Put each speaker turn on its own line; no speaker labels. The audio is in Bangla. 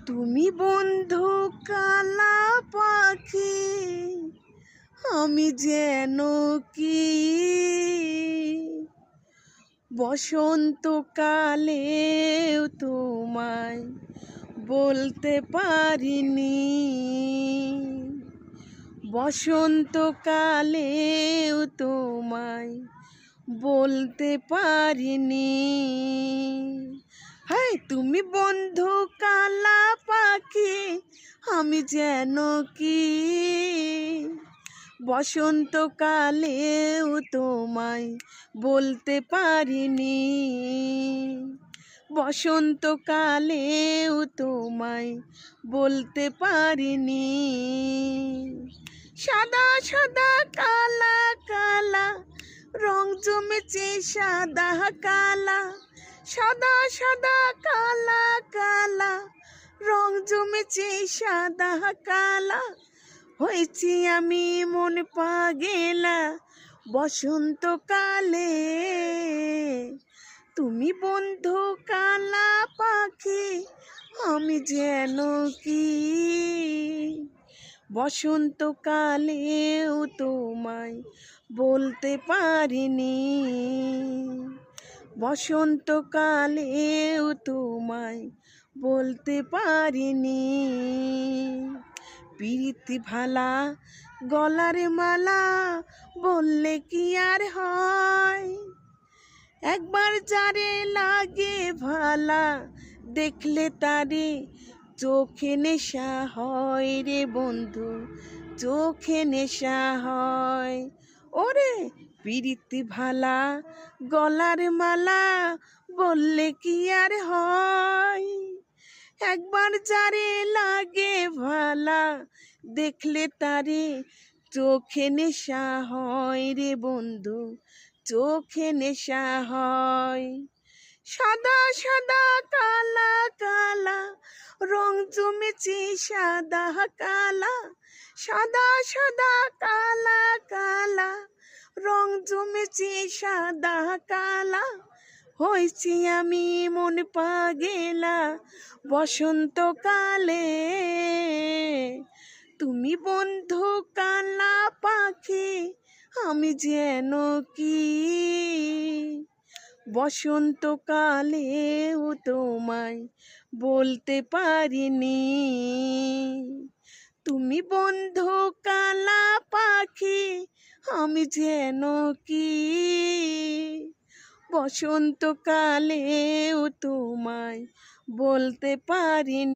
তুমি বন্ধু কালা পাখি, আমি যেন কি বসন্তকালেও তোমায় বলতে পারিনি। বসন্তকালেও তোমায় বলতে পারিনি। হাই তুমি বন্ধু কালা পাখি, আমি যেন কি বসন্তকালেও তোমায় বলতে পারিনি। বসন্তকালেও তোমায় বলতে পারিনি। সাদা সাদা কালা কালা রং জমেছে সাদা কালা। সাদা সাদা কালা কালা রং জমেছে সাদা কালা। হয়েছি আমি মন পাগেলা বসন্তকালে। তুমি বন্ধু কালা পাখি, আমি যেন কি বসন্তকালেও তোমায় বলতে পারিনি। বসন্তকালেও তোমায় বলতে পারিনি। প্রীতি ভালা গলার মালা বললে কি আর হয়? একবার যারে লাগে ভালা দেখলে তারে চোখে নেশা হয় রে বন্ধু, চোখে নেশা হয়। ওরে প্রীতি ভালা গলার মালা বললে কি আর হয়? একবার যারে লাগে ভালা দেখলে তারে চোখে নেশা হয় রে বন্ধু, চোখে নেশা হয়। সাদা সাদা কালা কালা রং জমেছে সাদা কালা। সাদা সাদা কালা কালা রং জমেছে সাদা কালা। হয়েছি আমি মন পাগেলা বসন্তকালে। তুমি বন্ধু কালা পাখি, আমি যেন কি বসন্তকালেও তোমায় বলতে পারিনি। তুমি বন্ধু কালা পাখি, আমি যেন কি বসন্তকালেও তোমায় বলতে পারিনি।